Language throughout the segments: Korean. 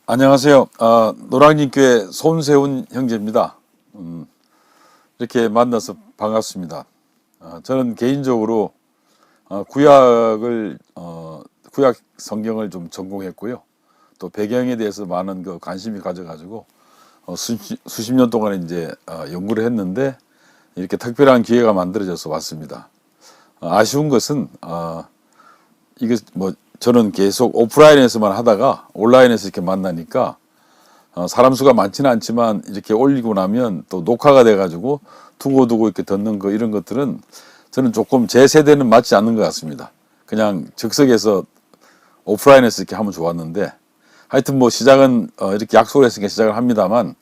안녕하세요. 노량진교회 손세훈 형제입니다. 이렇게 만나서 반갑습니다. 저는 개인적으로 구약 성경을 좀 전공했고요. 또 배경에 대해서 많은 관심이 가져가지고 수십 년 동안 이제 연구를 했는데 이렇게 특별한 기회가 만들어져서 왔습니다. 아쉬운 것은 이게 저는 계속 오프라인에서만 하다가 온라인에서 이렇게 만나니까 사람 수가 많지는 않지만 이렇게 올리고 나면 또 녹화가 돼가지고 두고두고 이렇게 듣는 거 이런 것들은 저는 조금 제 세대는 맞지 않는 것 같습니다. 그냥 즉석에서 오프라인에서 이렇게 하면 좋았는데 하여튼 시작은 이렇게 약속을 했으니까 시작을 합니다만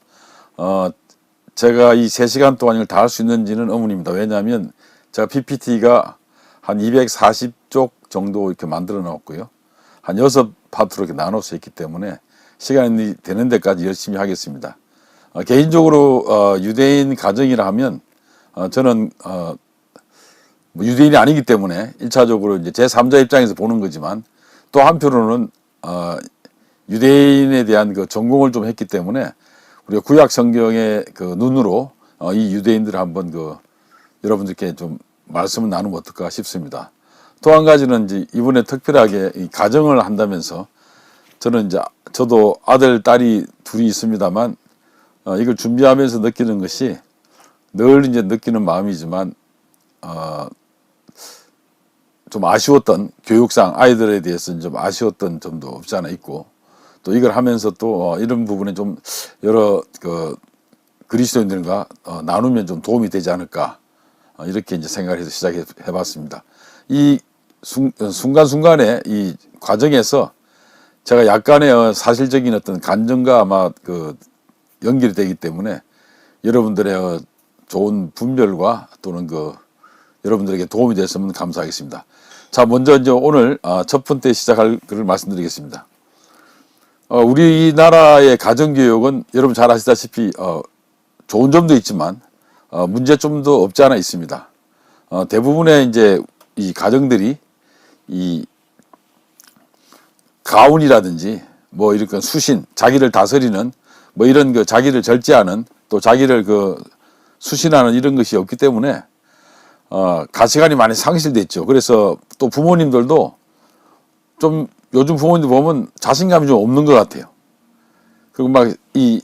제가 이 3시간 동안 이걸 다 할 수 있는지는 의문입니다. 왜냐하면 제가 PPT가 한 240쪽 정도 이렇게 만들어 놓았고요. 한 6파트로 이렇게 나눠서 있기 때문에 시간이 되는 데까지 열심히 하겠습니다. 개인적으로 유대인 가정이라 하면 저는 유대인이 아니기 때문에 1차적으로 이제 제3자 입장에서 보는 거지만 또 한편으로는 유대인에 대한 전공을 좀 했기 때문에 우리가 구약 성경의 눈으로 이 유대인들을 한번 여러분들께 좀 말씀을 나누면 어떨까 싶습니다. 또 한 가지는 이제 이번에 특별하게 이 가정을 한다면서 저도 아들, 딸이 둘이 있습니다만 이걸 준비하면서 느끼는 것이 늘 이제 느끼는 마음이지만 좀 아쉬웠던 교육상 아이들에 대해서는 좀 아쉬웠던 점도 없지 않아 있고 또 이걸 하면서 또 이런 부분에 좀 여러 그리스도인들과 나누면 좀 도움이 되지 않을까 이렇게 이제 생각을 해서 시작해 봤습니다. 이 순간순간에 이 과정에서 제가 약간의 사실적인 어떤 간증과 아마 연결이 되기 때문에 여러분들의 좋은 분별과 또는 여러분들에게 도움이 됐으면 감사하겠습니다. 자, 먼저 이제 오늘 첫 번째 시작할 것을 말씀드리겠습니다. 우리나라의 가정교육은 여러분 잘 아시다시피 좋은 점도 있지만 문제점도 없지 않아 있습니다. 대부분의 이제 이 가정들이 이 가훈이라든지 이런 수신, 자기를 다스리는 이런 자기를 절제하는 또 자기를 수신하는 이런 것이 없기 때문에 가치관이 많이 상실됐죠. 그래서 또 부모님들도 좀 요즘 부모님들 보면 자신감이 좀 없는 것 같아요. 그리고 이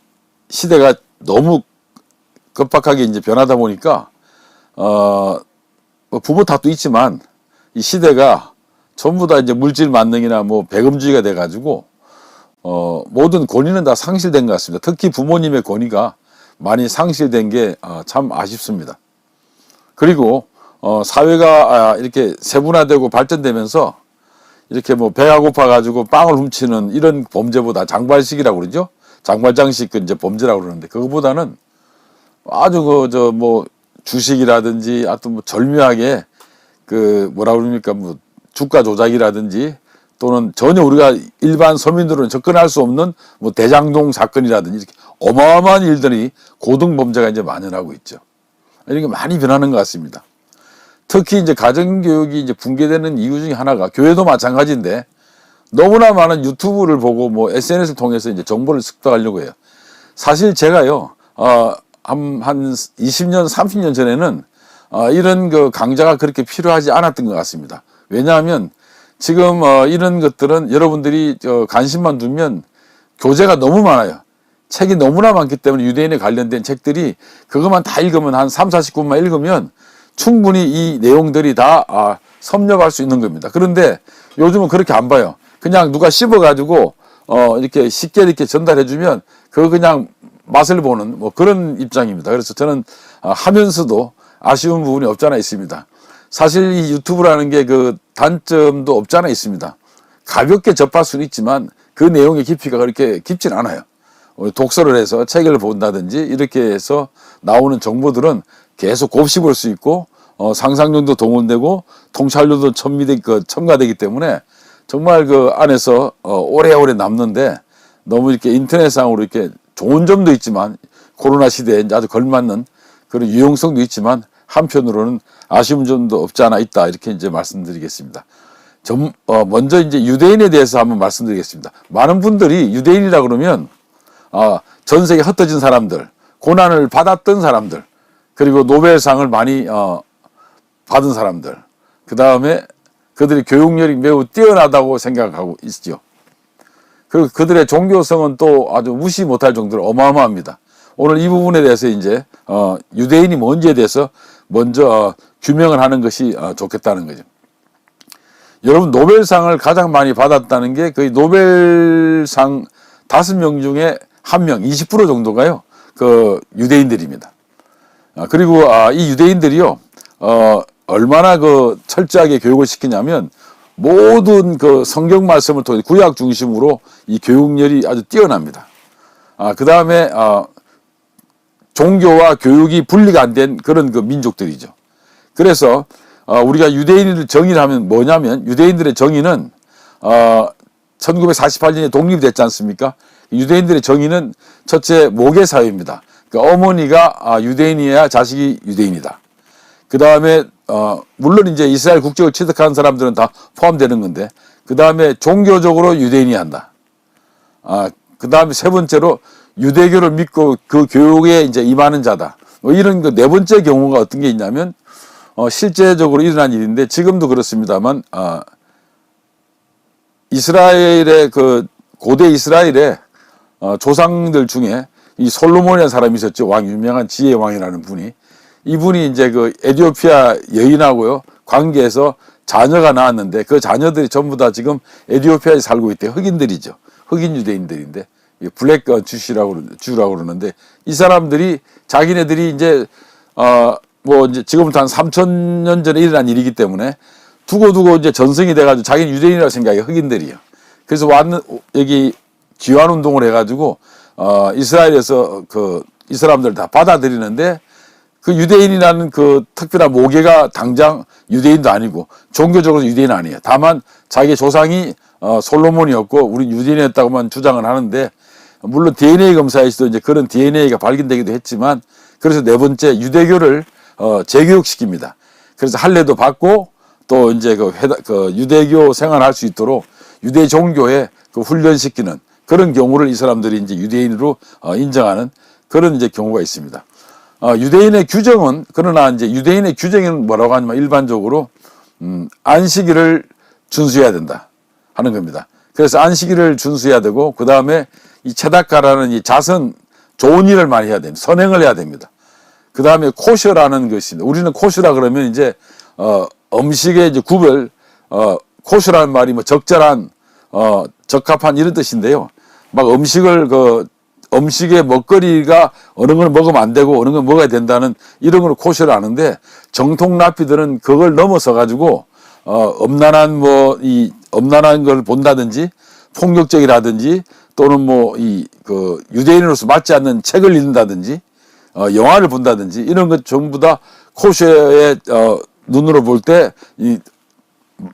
시대가 너무 급박하게 이제 변하다 보니까 부모 탓도 있지만 이 시대가 전부 다 이제 물질 만능이나 배금주의가 돼가지고 모든 권위는 다 상실된 것 같습니다. 특히 부모님의 권위가 많이 상실된 게 참 아쉽습니다. 그리고 사회가 이렇게 세분화되고 발전되면서 이렇게 배가 고파가지고 빵을 훔치는 이런 범죄보다 장발식이라고 그러죠. 장발장식 이제 범죄라고 그러는데 그거보다는 아주 주식이라든지 하여튼 절묘하게 뭐라 그럽니까 주가 조작이라든지 또는 전혀 우리가 일반 서민들은 접근할 수 없는 대장동 사건이라든지 이렇게 어마어마한 일들이 고등범죄가 이제 만연하고 있죠. 이런 게 많이 변하는 것 같습니다. 특히 이제 가정교육이 이제 붕괴되는 이유 중에 하나가 교회도 마찬가지인데 너무나 많은 유튜브를 보고 SNS를 통해서 이제 정보를 습득하려고 해요. 사실 제가요, 한 20년, 30년 전에는 이런 강좌가 그렇게 필요하지 않았던 것 같습니다. 왜냐하면 지금 이런 것들은 여러분들이 관심만 두면 교재가 너무 많아요. 책이 너무나 많기 때문에 유대인에 관련된 책들이 그것만 다 읽으면 한 3, 40권만 읽으면 충분히 이 내용들이 다 섭렵할 수 있는 겁니다. 그런데 요즘은 그렇게 안 봐요. 그냥 누가 씹어가지고 이렇게 쉽게 이렇게 전달해주면 그거 그냥 맛을 보는 그런 입장입니다. 그래서 저는 하면서도 아쉬운 부분이 없지 않아 있습니다. 사실 이 유튜브라는 게 단점도 없지 않아 있습니다. 가볍게 접할 수는 있지만 그 내용의 깊이가 그렇게 깊진 않아요. 독서를 해서 책을 본다든지 이렇게 해서 나오는 정보들은 계속 곱씹을 수 있고 상상력도 동원되고 통찰력도 첨가되기 때문에 정말 안에서 오래오래 남는데 너무 이렇게 인터넷상으로 이렇게 좋은 점도 있지만 코로나 시대에 아주 걸맞는 그런 유용성도 있지만 한편으로는 아쉬운 점도 없지 않아 있다 이렇게 이제 말씀드리겠습니다. 먼저 이제 유대인에 대해서 한번 말씀드리겠습니다. 많은 분들이 유대인이라 그러면 전 세계 흩어진 사람들, 고난을 받았던 사람들, 그리고 노벨상을 많이 받은 사람들, 그 다음에 그들의 교육열이 매우 뛰어나다고 생각하고 있죠. 그리고 그들의 종교성은 또 아주 무시 못할 정도로 어마어마합니다. 오늘 이 부분에 대해서 이제 유대인이 뭔지에 대해서 먼저 규명을 하는 것이 좋겠다는 거죠. 여러분, 노벨상을 가장 많이 받았다는 게 거의 노벨상 5명 중에 1명, 20% 정도가요, 그 유대인들입니다. 그리고 이 유대인들이요, 얼마나 그 철저하게 교육을 시키냐면 모든 그 성경 말씀을 통해 구약 중심으로 이 교육열이 아주 뛰어납니다. 그 다음에 종교와 교육이 분리가 안 된 그런 그 민족들이죠. 그래서 우리가 유대인을 정의를 하면 뭐냐면, 유대인들의 정의는 1948년에 독립이 됐지 않습니까? 유대인들의 정의는 첫째 모계 사회입니다. 그러니까 어머니가 유대인이어야 자식이 유대인이다. 그 다음에 물론 이제 이스라엘 국적을 취득한 사람들은 다 포함되는 건데, 그 다음에 종교적으로 유대인이 한다. 그 다음에 세 번째로 유대교를 믿고 그 교육에 이제 임하는 자다. 뭐 이런 그 네 번째 경우가 어떤 게 있냐면, 실제적으로 일어난 일인데 지금도 그렇습니다만, 이스라엘의 그 고대 이스라엘의 조상들 중에 이 솔로몬이라는 사람이 있었죠. 유명한 지혜의 왕이라는 분이. 이분이 이제 그 에티오피아 여인하고요, 관계에서 자녀가 나왔는데, 그 자녀들이 전부 다 지금 에티오피아에 살고 있대요. 흑인들이죠. 흑인 유대인들인데, 블랙 주라고 그러는데, 이 사람들이 자기네들이 이제 뭐 이제 지금부터 한 3,000년 전에 일어난 일이기 때문에 두고두고 이제 전승이 돼가지고 자기는 유대인이라고 생각해, 흑인들이요. 그래서 여기 귀환 운동을 해가지고 이스라엘에서 이 사람들 다 받아들이는데, 그 유대인이라는 그 특별한 모계가 당장 유대인도 아니고 종교적으로 유대인 아니에요. 다만 자기 조상이 솔로몬이었고 우리 유대인이었다고만 주장을 하는데, 물론 DNA 검사에서도 이제 그런 DNA가 발견되기도 했지만, 그래서 네 번째 유대교를 재교육시킵니다. 그래서 할례도 받고 또 이제 그 유대교 생활할 수 있도록 유대 종교에 그 훈련시키는 그런 경우를 이 사람들이 이제 유대인으로 인정하는 그런 이제 경우가 있습니다. 유대인의 규정은, 그러나 이제 유대인의 규정은 뭐라고 하냐면 일반적으로 안식일을 준수해야 된다 하는 겁니다. 그래서 안식일을 준수해야 되고, 그 다음에 이 체다카라는 이 자선, 좋은 일을 많이 해야 됩니다. 선행을 해야 됩니다. 그 다음에 코셔라는 것입니다. 우리는 코셔라 그러면 이제 음식의 이제 구별, 코셔라는 말이 뭐 적절한, 적합한 이런 뜻인데요. 막 음식의 먹거리가 어느 걸 먹으면 안 되고 어느 걸 먹어야 된다는 이런 걸 코셔를 하는데, 정통 랍비들은 그걸 넘어서 가지고 엄난한 엄난한 걸 본다든지 폭력적이라든지, 또는 뭐 유대인으로서 맞지 않는 책을 읽는다든지 영화를 본다든지 이런 것 전부 다 코셔의 눈으로 볼 때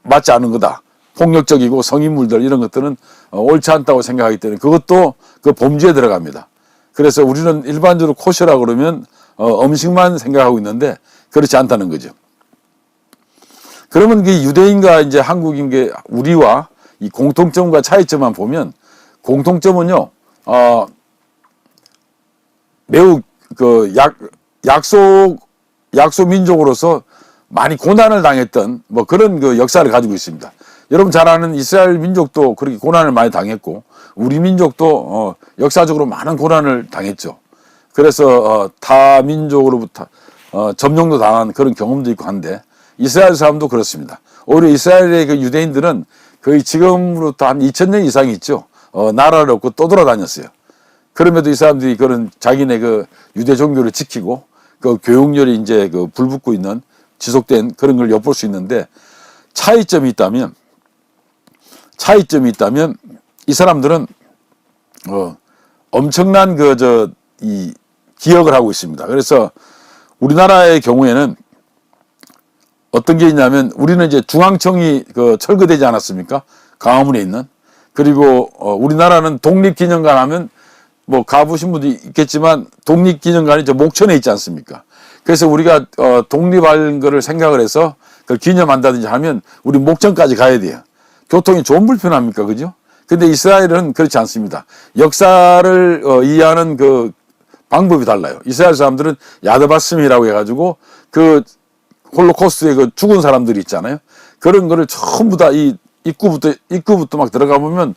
맞지 않은 거다. 폭력적이고 성인물들 이런 것들은 옳지 않다고 생각하기 때문에 그것도 그 범주에 들어갑니다. 그래서 우리는 일반적으로 코셔라 그러면 음식만 생각하고 있는데 그렇지 않다는 거죠. 그러면 그 유대인과 이제 한국인 우리와 이 공통점과 차이점만 보면, 공통점은요, 매우 약소 민족으로서 많이 고난을 당했던 뭐 그런 그 역사를 가지고 있습니다. 여러분 잘 아는 이스라엘 민족도 그렇게 고난을 많이 당했고, 우리 민족도 역사적으로 많은 고난을 당했죠. 그래서 타 민족으로부터 점령도 당한 그런 경험도 있고 한데, 이스라엘 사람도 그렇습니다. 오히려 이스라엘의 그 유대인들은 거의 지금으로부터 한 2000년 이상이 있죠. 나라를 얻고 또 돌아다녔어요. 그럼에도 이 사람들이 그런 자기네 그 유대 종교를 지키고 그 교육열이 이제 그 불붙고 있는 지속된 그런 걸 엿볼 수 있는데, 차이점이 있다면 이 사람들은 엄청난 이 기억을 하고 있습니다. 그래서 우리나라의 경우에는 어떤 게 있냐면, 우리는 이제 중앙청이 철거되지 않았습니까? 광화문에 있는. 그리고 우리나라는 독립기념관 하면 뭐 가보신 분도 있겠지만 독립기념관이 저 목천에 있지 않습니까? 그래서 우리가 독립할 거를 생각을 해서 그걸 기념한다든지 하면 우리 목전까지 가야 돼요. 교통이 좀 불편합니까? 그죠? 근데 이스라엘은 그렇지 않습니다. 역사를 이해하는 그 방법이 달라요. 이스라엘 사람들은 야드바심이라고 해가지고 그 홀로코스트에 그 죽은 사람들이 있잖아요. 그런 거를 전부 다 이 입구부터 막 들어가 보면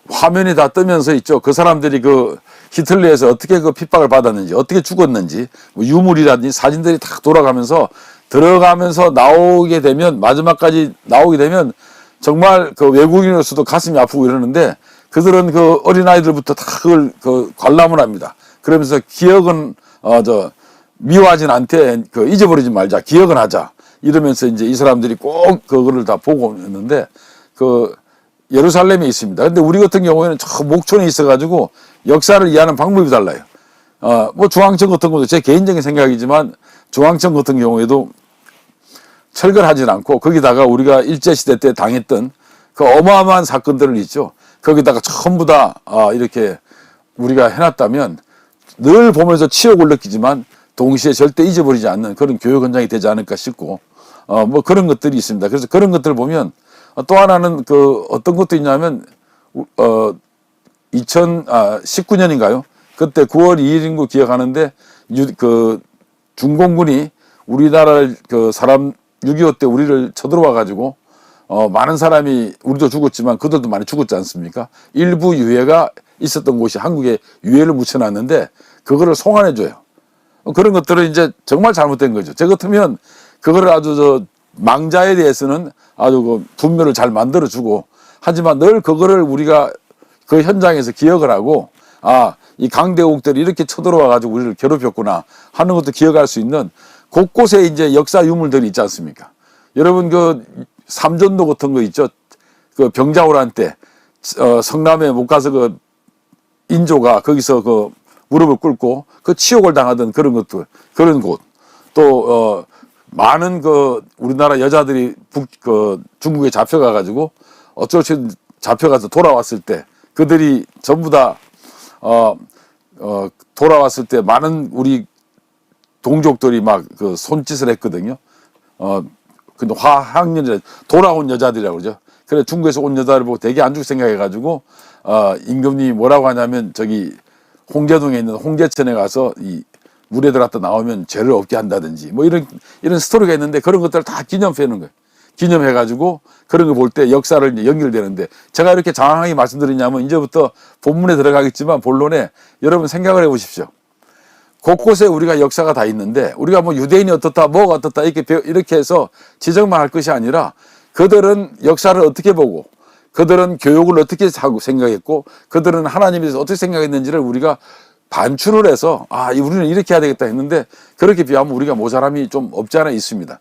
화면이 다 뜨면서 있죠. 그 사람들이 그 히틀러에서 어떻게 그 핍박을 받았는지, 어떻게 죽었는지, 뭐 유물이라든지 사진들이 다 돌아가면서 들어가면서 나오게 되면, 마지막까지 나오게 되면 정말 그 외국인으로서도 가슴이 아프고 이러는데, 그들은 그 어린아이들부터 다 그걸 그 관람을 합니다. 그러면서 기억은, 미워하진 않되, 잊어버리지 말자. 기억은 하자. 이러면서 이제 이 사람들이 꼭 그거를 다 보고 있는데, 예루살렘에 있습니다. 근데 우리 같은 경우에는 저 목촌에 있어가지고 역사를 이해하는 방법이 달라요. 뭐 중앙청 같은 것도 제 개인적인 생각이지만 중앙청 같은 경우에도 철거하진 않고 거기다가 우리가 일제시대 때 당했던 그 어마어마한 사건들을 있죠. 거기다가 전부 다 이렇게 우리가 해놨다면 늘 보면서 치욕을 느끼지만 동시에 절대 잊어버리지 않는 그런 교육 현장이 되지 않을까 싶고 뭐 그런 것들이 있습니다. 그래서 그런 것들을 보면 또 하나는 어떤 것도 있냐면 2019년인가요? 그때 9월 2일인 거 기억하는데 중공군이 우리나라를 6.25 때 우리를 쳐들어와 가지고 많은 사람이 우리도 죽었지만 그들도 많이 죽었지 않습니까? 일부 유해가 있었던 곳이 한국에 유해를 묻혀놨는데 그거를 송환해 줘요. 그런 것들은 이제 정말 잘못된 거죠. 저 같으면 그거를 아주 망자에 대해서는 아주 그 분묘를 잘 만들어주고 하지만 늘 그거를 우리가 그 현장에서 기억을 하고 이 강대국들이 이렇게 쳐들어와 가지고 우리를 괴롭혔구나 하는 것도 기억할 수 있는 곳곳에 이제 역사 유물들이 있지 않습니까? 여러분 삼전도 같은 거 있죠? 병자호란 때 성남에 못 가서 인조가 거기서 무릎을 꿇고 치욕을 당하던 그런 것들, 그런 곳. 또 많은 우리나라 여자들이 중국에 잡혀가 가지고 어쩔 수 없이 잡혀가서 돌아왔을 때 그들이 전부 다 돌아왔을 때 많은 우리 동족들이 막 손짓을 했거든요. 근데 화학연자 돌아온 여자들이라고 그러죠. 그래 중국에서 온 여자를 보고 되게 안 좋게 생각해 가지고 임금님이 뭐라고 하냐면 홍제동에 있는 홍제천에 가서 물에 들어갔다 나오면 죄를 없게 한다든지 뭐 이런 스토리가 있는데 그런 것들을 다 기념해놓은 거예요. 기념해가지고 그런 거 볼 때 역사를 이제 연결되는데 제가 이렇게 장황하게 말씀드리냐면 이제부터 본문에 들어가겠지만 본론에 여러분 생각을 해보십시오. 곳곳에 우리가 역사가 다 있는데 우리가 뭐 유대인이 어떻다 뭐가 어떻다 이렇게 해서 지적만 할 것이 아니라 그들은 역사를 어떻게 보고 그들은 교육을 어떻게 하고 생각했고 그들은 하나님에 대해서 어떻게 생각했는지를 우리가 반출을 해서 우리는 이렇게 해야 되겠다 했는데 그렇게 비하면 우리가 모자람이 좀 없지 않아 있습니다.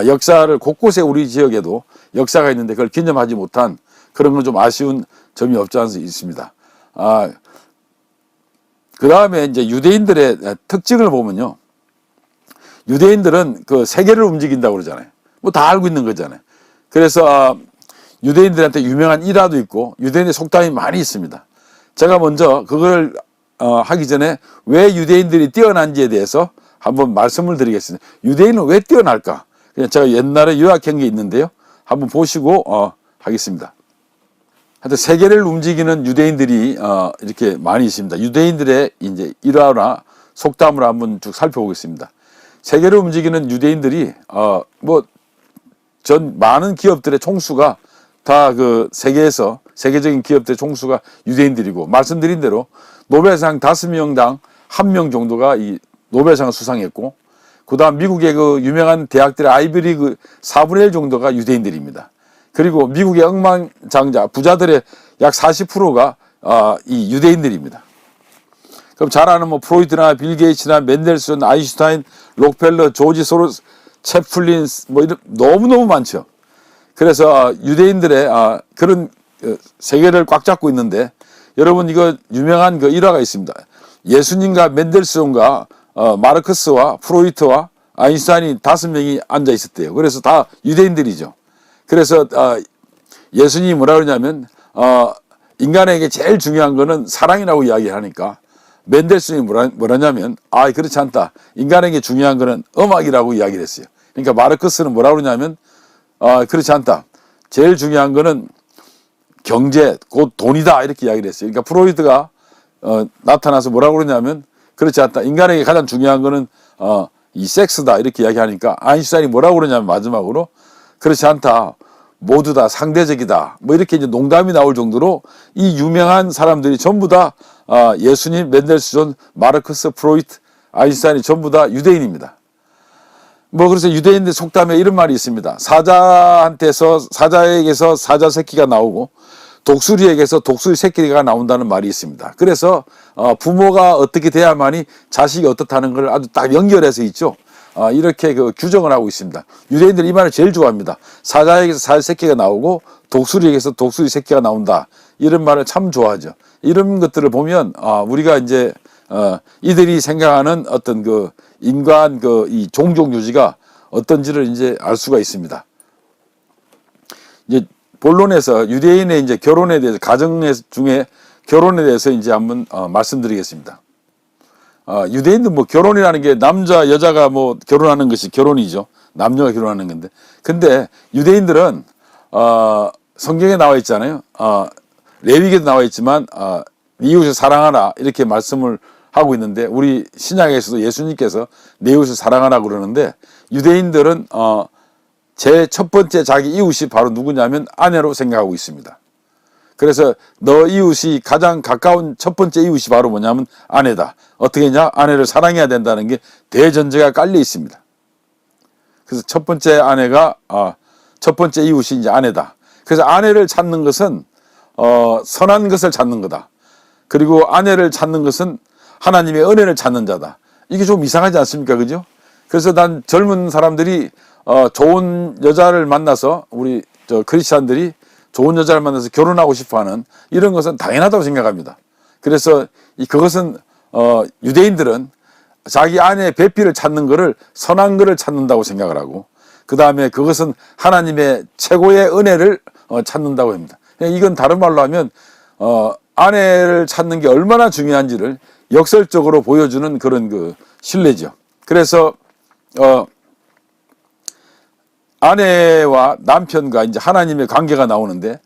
역사를 곳곳에 우리 지역에도 역사가 있는데 그걸 기념하지 못한 그런 건 좀 아쉬운 점이 없지 않아 있습니다. 그 다음에 이제 유대인들의 특징을 보면요. 유대인들은 세계를 움직인다고 그러잖아요. 뭐 다 알고 있는 거잖아요. 그래서 유대인들한테 유명한 일화도 있고 유대인의 속담이 많이 있습니다. 제가 먼저 그걸 하기 전에 왜 유대인들이 뛰어난지에 대해서 한번 말씀을 드리겠습니다. 유대인은 왜 뛰어날까? 그냥 제가 옛날에 요약한 게 있는데요. 한번 보시고 하겠습니다. 하여튼 세계를 움직이는 유대인들이 이렇게 많이 있습니다. 유대인들의 이제 일화나 속담을 한번 쭉 살펴보겠습니다. 세계를 움직이는 유대인들이 많은 기업들의 총수가 다 세계에서 세계적인 기업들의 총수가 유대인들이고 말씀드린 대로 노벨상 5명당 1명 정도가 이 노벨상을 수상했고 그 다음 미국의 유명한 대학들의 아이비리그 4분의 1 정도가 유대인들입니다. 그리고 미국의 억만장자 부자들의 약 40%가 이 유대인들입니다. 그럼 잘 아는 프로이트나 빌 게이츠나 맨델슨, 아인슈타인, 록펠러, 조지 소로스, 채플린 이런 너무너무 많죠. 그래서 유대인들의 그런 세계를 꽉 잡고 있는데 여러분 이거 유명한 일화가 있습니다. 예수님과 맨델스존과 마르크스와 프로이트와 아인슈타인이 5명이 앉아 있었대요. 그래서 다 유대인들이죠. 그래서 예수님이 뭐라 그러냐면 인간에게 제일 중요한 거는 사랑이라고 이야기하니까 맨델슨이 뭐라냐면 그렇지 않다. 인간에게 중요한 거는 음악이라고 이야기를 했어요. 그러니까 마르크스는 뭐라 그러냐면 그렇지 않다. 제일 중요한 거는 경제, 곧 돈이다. 이렇게 이야기를 했어요. 그러니까 프로이트가 나타나서 뭐라고 그러냐면 그렇지 않다. 인간에게 가장 중요한 거는 이 섹스다. 이렇게 이야기하니까 아인슈타인이 뭐라고 그러냐면 마지막으로 그렇지 않다. 모두 다 상대적이다. 뭐 이렇게 이제 농담이 나올 정도로 이 유명한 사람들이 전부 다 예수님, 멘델스존, 마르크스, 프로이트, 아인슈타인이 전부 다 유대인입니다. 뭐 그래서 유대인들 속담에 이런 말이 있습니다. 사자에게서 사자 새끼가 나오고 독수리에게서 독수리 새끼가 나온다는 말이 있습니다. 그래서 부모가 어떻게 돼야만이 자식이 어떻다는 걸 아주 딱 연결해서 있죠. 이렇게 그 규정을 하고 있습니다. 유대인들이 이 말을 제일 좋아합니다. 사자에게서 사자 새끼가 나오고 독수리에게서 독수리 새끼가 나온다. 이런 말을 참 좋아하죠. 이런 것들을 보면 우리가 이제 이들이 생각하는 어떤 그 인간 이 종족 유지가 어떤지를 이제 알 수가 있습니다. 이제 본론에서 유대인의 이제 결혼에 대해서 가정 중에 결혼에 대해서 이제 한번 말씀드리겠습니다. 유대인들 뭐 결혼이라는 게 남자 여자가 뭐 결혼하는 것이 결혼이죠. 남녀가 결혼하는 건데. 근데 유대인들은 성경에 나와 있잖아요. 레위기에도 나와 있지만 네 이웃을 사랑하라 이렇게 말씀을 하고 있는데 우리 신약에서도 예수님께서 내 이웃을 사랑하라 그러는데 유대인들은 제 첫 번째 자기 이웃이 바로 누구냐면 아내로 생각하고 있습니다. 그래서 너 이웃이 가장 가까운 첫 번째 이웃이 바로 뭐냐면 아내다. 어떻게 했냐? 아내를 사랑해야 된다는 게 대전제가 깔려 있습니다. 그래서 첫 번째 아내가 첫 번째 이웃이 이제 아내다. 그래서 아내를 찾는 것은 선한 것을 찾는 거다. 그리고 아내를 찾는 것은 하나님의 은혜를 찾는 자다. 이게 좀 이상하지 않습니까? 그죠? 그래서 난 젊은 사람들이 좋은 여자를 만나서 우리 크리스찬들이 좋은 여자를 만나서 결혼하고 싶어하는 이런 것은 당연하다고 생각합니다. 그래서 그것은 유대인들은 자기 아내의 배필을 찾는 것을 선한 것을 찾는다고 생각을 하고 그 다음에 그것은 하나님의 최고의 은혜를 찾는다고 합니다. 이건 다른 말로 하면 아내를 찾는 게 얼마나 중요한지를 역설적으로 보여주는 그런 그 신뢰죠. 그래서 아내와 남편과 이제 하나님의 관계가 나오는데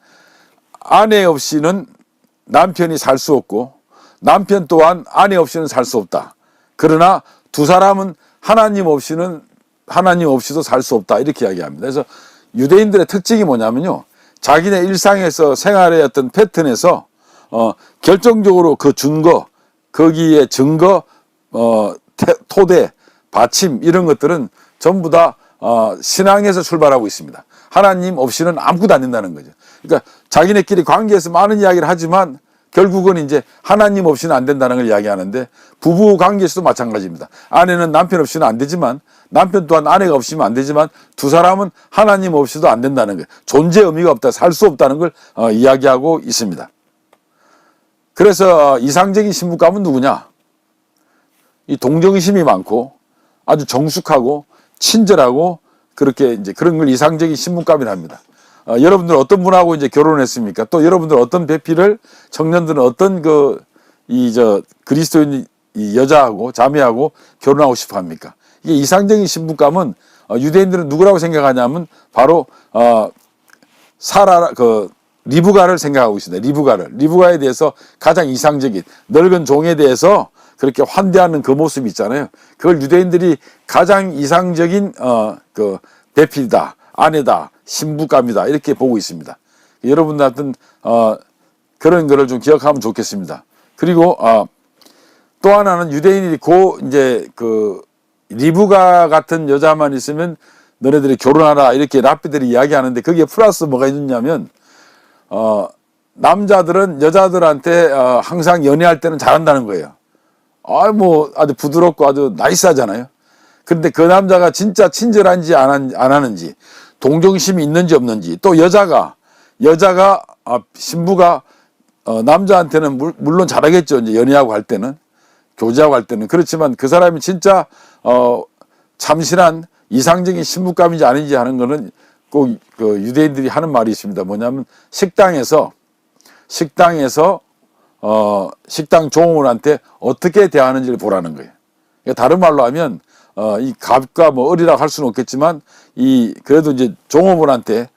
아내 없이는 남편이 살 수 없고 남편 또한 아내 없이는 살 수 없다. 그러나 두 사람은 하나님 없이도 살 수 없다. 이렇게 이야기합니다. 그래서 유대인들의 특징이 뭐냐면요. 자기네 일상에서 생활의 어떤 패턴에서 결정적으로 그 준거, 거기에 증거, 토대, 받침 이런 것들은 전부 다 신앙에서 출발하고 있습니다. 하나님 없이는 아무것도 안 된다는 거죠. 그러니까 자기네끼리 관계에서 많은 이야기를 하지만 결국은 이제 하나님 없이는 안 된다는 걸 이야기하는데 부부 관계에서도 마찬가지입니다. 아내는 남편 없이는 안 되지만 남편 또한 아내가 없이는 안 되지만 두 사람은 하나님 없이도 안 된다는 거예요. 존재 의미가 없다, 살 수 없다는 걸 이야기하고 있습니다. 그래서 이상적인 신부감은 누구냐? 이 동정심이 많고 아주 정숙하고 친절하고 그렇게 이제 그런 걸 이상적인 신부감이라 합니다. 여러분들 어떤 분하고 이제 결혼했습니까? 또 여러분들 어떤 배필을 청년들은 어떤 그리스도인 이 여자하고 자매하고 결혼하고 싶어 합니까? 이게 이상적인 신부감은 유대인들은 누구라고 생각하냐면 바로 리브가를 생각하고 있습니다. 리브가에 대해서 가장 이상적인 늙은 종에 대해서 그렇게 환대하는 그 모습이 있잖아요. 그걸 유대인들이 가장 이상적인 그 배필이다, 아내다, 신부감이다 이렇게 보고 있습니다. 여러분들한테 그런 거를 좀 기억하면 좋겠습니다. 그리고 또 하나는 유대인이 이제 그 리브가 같은 여자만 있으면 너네들이 결혼하라 이렇게 랍비들이 이야기하는데 거기에 플러스 뭐가 있냐면 남자들은 여자들한테 항상 연애할 때는 잘한다는 거예요. 아주 부드럽고 아주 나이스하잖아요. 그런데 그 남자가 진짜 친절한지 안 하는지, 동정심이 있는지 없는지, 또 여자가 신부가 남자한테는 물론 잘하겠죠. 이제 연애하고 할 때는, 교제하고 할 때는. 그렇지만 그 사람이 진짜 참신한 이상적인 신부감인지 아닌지 하는 거는 꼭 그 유대인들이 하는 말이 있습니다. 뭐냐면 식당에서 식당 종업원한테 어떻게 대하는지를 보라는 거예요. 그러니까 다른 말로 하면 이 갑과 뭐 을이라고 할 수는 없겠지만 그래도 이제 종업원한테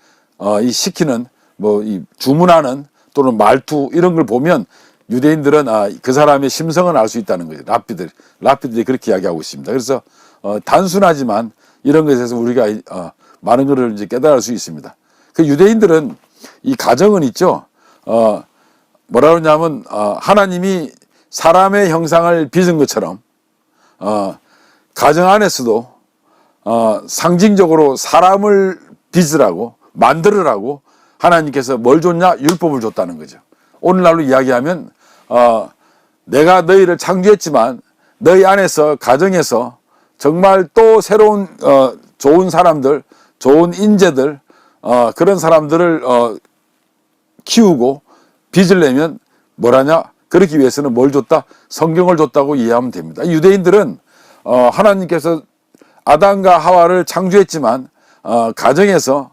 이 시키는 뭐 이 주문하는 또는 말투 이런 걸 보면 유대인들은 그 사람의 심성을 알 수 있다는 거죠. 랍비들이 그렇게 이야기하고 있습니다. 그래서 단순하지만 이런 것에서 우리가 많은 것을 이제 깨달을 수 있습니다. 그 유대인들은 이 가정은 있죠. 뭐라 그러냐면 하나님이 사람의 형상을 빚은 것처럼 가정 안에서도 상징적으로 사람을 빚으라고 만들으라고 하나님께서 뭘 줬냐? 율법을 줬다는 거죠. 오늘날로 이야기하면 내가 너희를 창조했지만 너희 안에서 가정에서 정말 또 새로운 좋은 사람들, 좋은 인재들 그런 사람들을 키우고 빚을 내면 뭐라냐? 그렇기 위해서는 뭘 줬다? 성경을 줬다고 이해하면 됩니다. 유대인들은 하나님께서 아담과 하와를 창조했지만 가정에서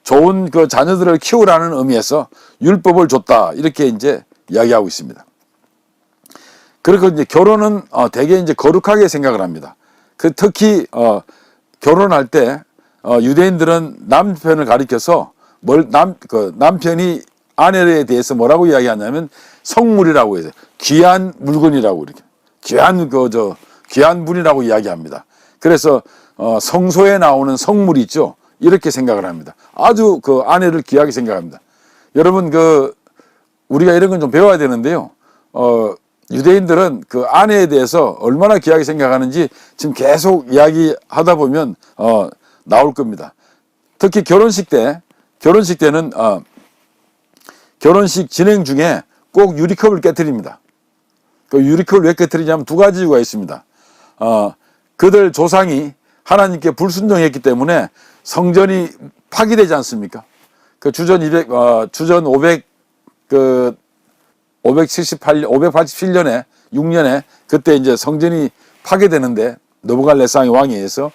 좋은 그 자녀들을 키우라는 의미에서 율법을 줬다 이렇게 이제 이야기하고 있습니다. 그리고 이제 결혼은 되게 이제 거룩하게 생각을 합니다. 특히 결혼할 때 유대인들은 남편을 가리켜서 남편이 아내에 대해서 뭐라고 이야기하냐면 성물이라고 해서 귀한 물건이라고 이렇게 귀한 분이라고 이야기합니다. 그래서 성소에 나오는 성물이 있죠. 이렇게 생각을 합니다. 아주 그 아내를 귀하게 생각합니다. 여러분 우리가 이런 건 좀 배워야 되는데요. 유대인들은 그 아내에 대해서 얼마나 귀하게 생각하는지 지금 계속 이야기하다 보면 나올 겁니다. 특히 결혼식 때는 결혼식 진행 중에 꼭 유리컵을 깨트립니다. 그 유리컵을 왜 깨트리냐면 두 가지 이유가 있습니다. 그들 조상이 하나님께 불순종했기 때문에 성전이 파기되지 않습니까? 그 주전 587년에 6년에 그때 이제 성전이 파괴되는데 느부갓네살의 왕에 의해서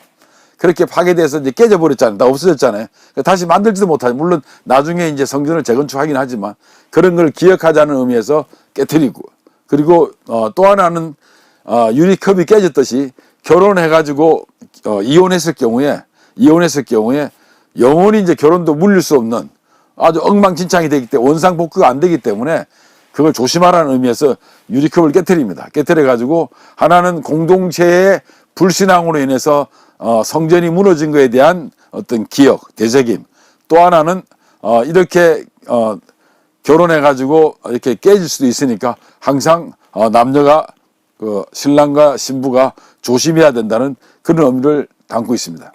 그렇게 파괴돼서 이제 깨져버렸잖아요. 다 없어졌잖아요. 다시 만들지도 못하죠. 물론 나중에 이제 성전을 재건축하긴 하지만 그런 걸 기억하자는 의미에서 깨뜨리고 그리고 또 하나는 유리컵이 깨졌듯이 결혼해가지고 이혼했을 경우에 영원히 이제 결혼도 물릴 수 없는 아주 엉망진창이 되기 때문에 원상복구가 안 되기 때문에 그걸 조심하라는 의미에서 유리컵을 깨뜨립니다. 깨뜨려가지고 하나는 공동체의 불신앙으로 인해서 성전이 무너진 것에 대한 어떤 기억, 되새김. 또 하나는 이렇게 결혼해가지고 이렇게 깨질 수도 있으니까 항상 남녀가 신랑과 신부가 조심해야 된다는 그런 의미를 담고 있습니다.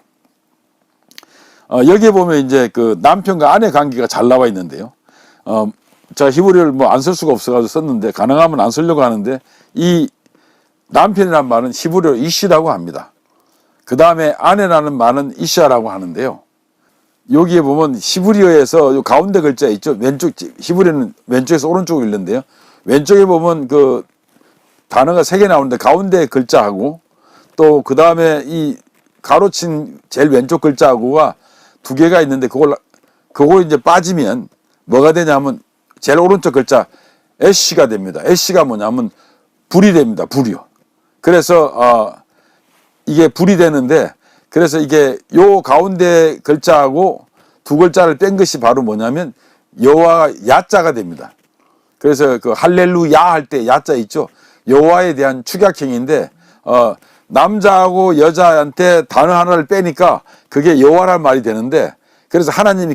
여기에 보면 이제 그 남편과 아내 관계가 잘 나와 있는데요. 제가 히브리어를 뭐 안 쓸 수가 없어가지고 썼는데 가능하면 안 쓰려고 하는데 이 남편이라는 말은 히브리어로 이시라고 합니다. 그 다음에 아내라는 말은 이샤라고 하는데요. 여기에 보면 히브리어에서 요 가운데 글자 있죠. 히브리어는 왼쪽에서 오른쪽으로 읽는데요. 왼쪽에 보면 그 단어가 3개 나오는데 가운데 글자하고 또 그 다음에 이 가로친 제일 왼쪽 글자하고가 2개가 있는데 그걸 이제 빠지면 뭐가 되냐면 제일 오른쪽 글자 애쉬가 됩니다. 애쉬가 뭐냐면 불이 됩니다. 불이요. 그래서 이게 불이 되는데 그래서 이게 요 가운데 글자하고 2글자를 뺀 것이 바로 뭐냐면 여호와 야자가 됩니다. 그래서 그 할렐루야 할 때 야자 있죠. 여호와에 대한 축약형인데 남자하고 여자한테 단어 하나를 빼니까 그게 여호와란 말이 되는데 그래서 하나님이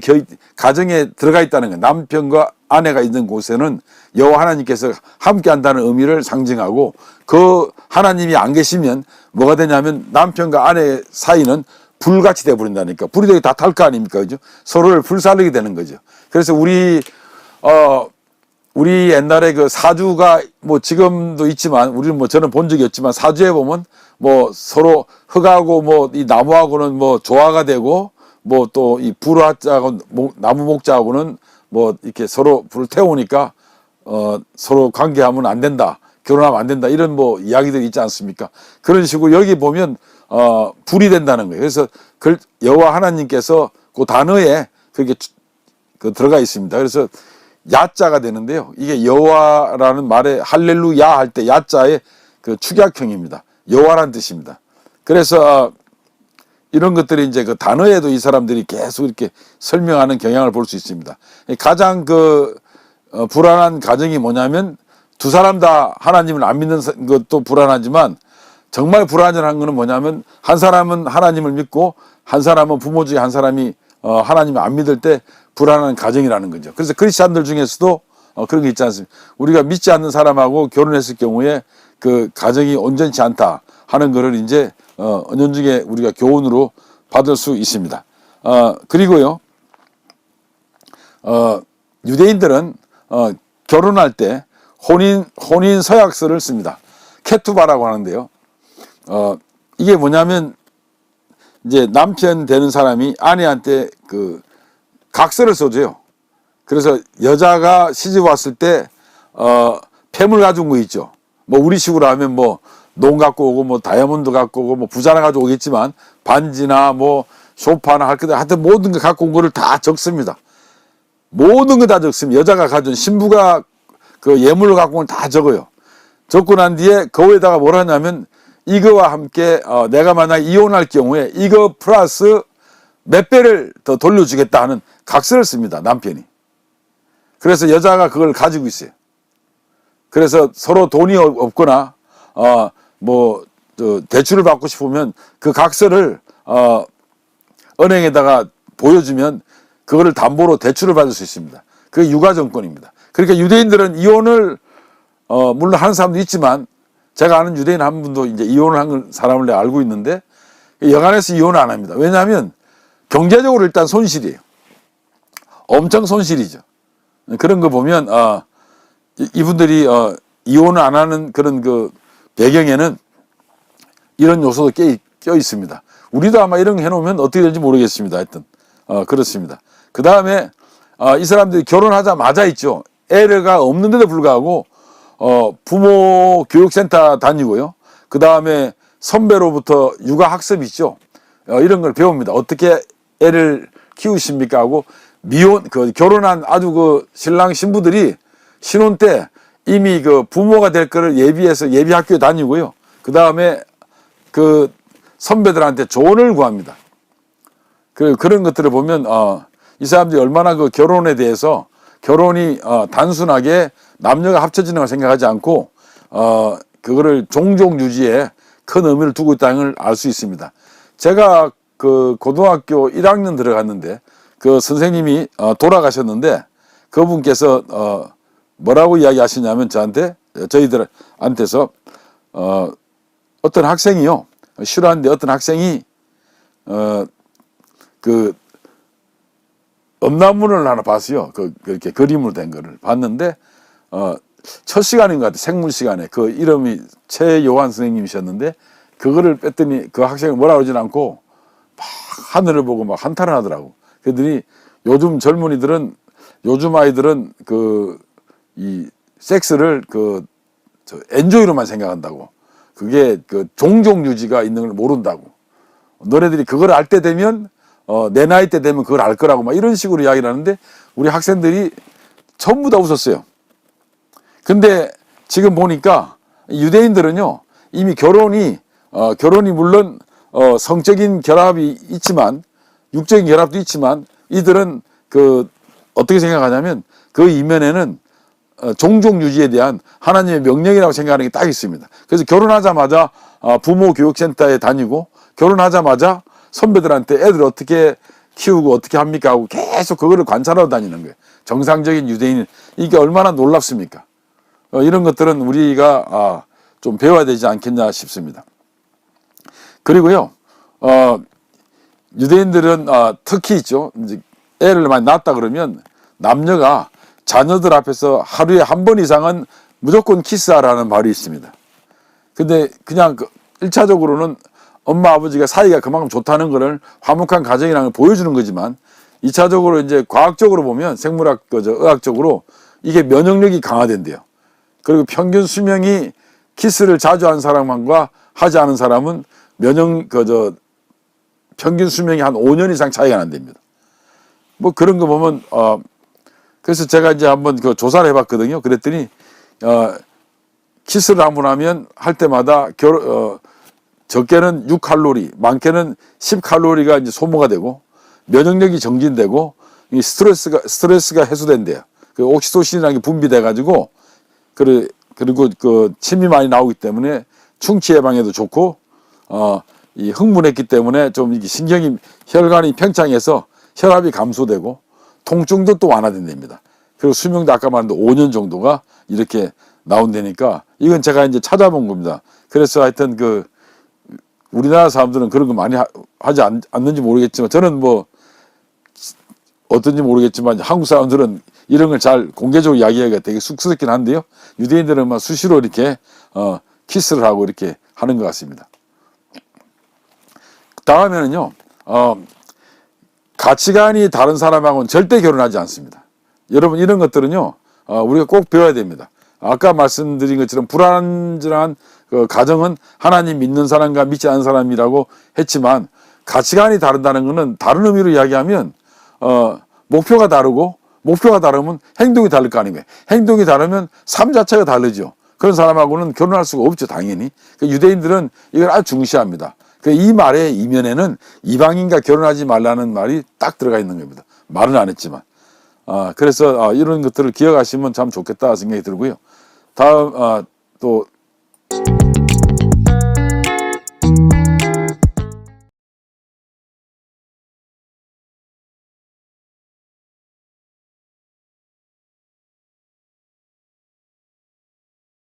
가정에 들어가 있다는 거예요. 남편과 아내가 있는 곳에는 여호와 하나님께서 함께 한다는 의미를 상징하고 그 하나님이 안 계시면 뭐가 되냐면 남편과 아내 사이는 불같이 돼버린다니까. 불이 되게 다 탈 거 아닙니까? 그죠? 서로를 불살르게 되는 거죠. 그래서 우리 옛날에 그 사주가 뭐 지금도 있지만 우리는 뭐 저는 본 적이 없지만 사주에 보면 뭐 서로 흙하고 뭐 이 나무하고는 뭐 조화가 되고 뭐 또 이 불화자하고 나무 목자하고는 뭐 이렇게 서로 불을 태우니까 서로 관계하면 안 된다. 결혼하면 안 된다. 이런 뭐 이야기들이 있지 않습니까? 그런 식으로 여기 보면 불이 된다는 거예요. 그래서 여호와 하나님께서 그 단어에 그렇게 들어가 있습니다. 그래서 야자가 되는데요. 이게 여호와라는 말에 할렐루야 할 때 야자의 그 축약형입니다. 여호와라는 뜻입니다. 그래서 이런 것들이 이제 그 단어에도 이 사람들이 계속 이렇게 설명하는 경향을 볼 수 있습니다. 가장 불안한 가정이 뭐냐면 두 사람 다 하나님을 안 믿는 것도 불안하지만 정말 불안한 거는 뭐냐면 한 사람은 하나님을 믿고 한 사람은 부모 중에 한 사람이 하나님을 안 믿을 때 불안한 가정이라는 거죠. 그래서 크리스찬들 중에서도 그런 게 있지 않습니까? 우리가 믿지 않는 사람하고 결혼했을 경우에 그 가정이 온전치 않다 하는 것을 이제 은연중에 우리가 교훈으로 받을 수 있습니다. 그리고요, 유대인들은 결혼할 때 혼인 서약서를 씁니다. 케투바라고 하는데요. 이게 뭐냐면 이제 남편 되는 사람이 아내한테 그 각서를 써줘요. 그래서 여자가 시집 왔을 때 폐물 가지고 거 있죠. 뭐 우리식으로 하면 뭐 농 갖고 오고 뭐 다이아몬드 갖고 오고 뭐 부자나 가지고 오겠지만 반지나 뭐 소파나 할 것 하여튼 모든 거 갖고 온 거를 다 적습니다. 모든 거 다 적습니다. 여자가 가진 신부가 그 예물을 갖고 온 걸 다 적어요. 적고 난 뒤에 거기에다가 뭘 하냐면 이거와 함께 내가 만약 이혼할 경우에 이거 플러스 몇 배를 더 돌려주겠다 하는 각서를 씁니다. 남편이. 그래서 여자가 그걸 가지고 있어요. 그래서 서로 돈이 없거나 대출을 받고 싶으면 그 각서를 은행에다가 보여주면 그거를 담보로 대출을 받을 수 있습니다. 그게 유가정권입니다. 그러니까 유대인들은 이혼을 물론 하는 사람도 있지만 제가 아는 유대인 한 분도 이제 이혼을 한 사람을 내가 알고 있는데 여간해서 이혼을 안 합니다. 왜냐하면 경제적으로 일단 손실이에요. 엄청 손실이죠. 그런 거 보면 이분들이 이혼을 안 하는 그런 그 배경에는 이런 요소도 껴 있습니다. 우리도 아마 이런 거 해놓으면 어떻게 될지 모르겠습니다. 하여튼 그렇습니다. 그 다음에 이 사람들이 결혼하자마자 있죠. 애가 없는데도 불구하고 부모 교육센터 다니고요. 그 다음에 선배로부터 육아학습 있죠. 이런 걸 배웁니다. 어떻게 애를 키우십니까 하고 결혼한 아주 그 신랑 신부들이 신혼 때 이미 그 부모가 될 거를 예비해서 예비 학교에 다니고요. 그 다음에 그 선배들한테 조언을 구합니다. 그런 것들을 보면 이 사람들이 얼마나 그 결혼에 대해서 결혼이 단순하게 남녀가 합쳐지는 걸 생각하지 않고 그거를 종족 유지에 큰 의미를 두고 있다는 걸 알 수 있습니다. 제가 그 고등학교 1학년 들어갔는데 그 선생님이 돌아가셨는데 그분께서 뭐라고 이야기하시냐면 저희들한테서 어떤 학생이요, 싫어하는데 어떤 학생이 그 엄나무를 하나 봤어요. 그렇게 그림으로 된 거를 봤는데 첫 시간인 것 같아요. 생물 시간에 그 이름이 최요한 선생님이셨는데 그거를 뺐더니 그 학생이 뭐라 그러진 않고 막 하늘을 보고 막 한탄을 하더라고. 그랬더니 요즘 아이들은 이 섹스를 엔조이로만 생각한다고. 그게 그 종족 유지가 있는 걸 모른다고. 너네들이 그걸 알 때 되면 내 나이 때 되면 그걸 알 거라고 막 이런 식으로 이야기를 하는데 우리 학생들이 전부 다 웃었어요. 근데 지금 보니까 유대인들은요 이미 결혼이 물론 성적인 결합이 있지만 육적인 결합도 있지만 이들은 어떻게 생각하냐면 그 이면에는 종족 유지에 대한 하나님의 명령이라고 생각하는 게 딱 있습니다. 그래서 결혼하자마자 부모 교육센터에 다니고 결혼하자마자 선배들한테 애들 어떻게 키우고 어떻게 합니까 하고 계속 그거를 관찰하러 다니는 거예요. 정상적인 유대인. 이게 얼마나 놀랍습니까? 이런 것들은 우리가 좀 배워야 되지 않겠냐 싶습니다. 그리고요 유대인들은 특히 있죠. 이제 애를 많이 낳았다 그러면 남녀가 자녀들 앞에서 하루에 한 번 이상은 무조건 키스하라는 말이 있습니다. 근데 그냥 1차적으로는 엄마 아버지가 사이가 그만큼 좋다는 것을 화목한 가정이라는 걸 보여주는 거지만 2차적으로 이제 과학적으로 보면 생물학 의학적으로 이게 면역력이 강화된대요. 그리고 평균 수명이 키스를 자주 하는 사람과 하지 않은 사람은 평균 수명이 한 5년 이상 차이가 난답니다. 뭐 그런 거 보면 그래서 제가 이제 한번 조사를 해봤거든요. 그랬더니 키스를 한번 하면 할 때마다 적게는 6칼로리, 많게는 10칼로리가 이제 소모가 되고 면역력이 정진되고 이 스트레스가 해소된대요. 그 옥시토신이라는 게 분비돼 가지고 그리고 그 침이 많이 나오기 때문에 충치 예방에도 좋고 이 흥분했기 때문에 좀 이게 혈관이 팽창해서 혈압이 감소되고 통증도 또 완화된답니다. 그리고 수명도 아까 말한 5년 정도가 이렇게 나온다니까 이건 제가 이제 찾아본 겁니다. 그래서 하여튼 그 우리나라 사람들은 그런 거 많이 하지 않는지 모르겠지만 저는 뭐 어떤지 모르겠지만 한국 사람들은 이런 걸 잘 공개적으로 이야기하기가 되게 쑥스럽긴 한데요. 유대인들은 막 수시로 이렇게 키스를 하고 이렇게 하는 것 같습니다. 다음에는요, 가치관이 다른 사람하고는 절대 결혼하지 않습니다. 여러분 이런 것들은요, 우리가 꼭 배워야 됩니다. 아까 말씀드린 것처럼 불완전한 그 가정은 하나님 믿는 사람과 믿지 않는 사람이라고 했지만 가치관이 다르다는 것은 다른 의미로 이야기하면 목표가 다르고 목표가 다르면 행동이 다를 거 아니에요. 행동이 다르면 삶 자체가 다르죠. 그런 사람하고는 결혼할 수가 없죠, 당연히. 유대인들은 이걸 아주 중시합니다. 이 말의 이면에는 이방인과 결혼하지 말라는 말이 딱 들어가 있는 겁니다. 말은 안 했지만. 그래서 이런 것들을 기억하시면 참 좋겠다 생각이 들고요. 다음 또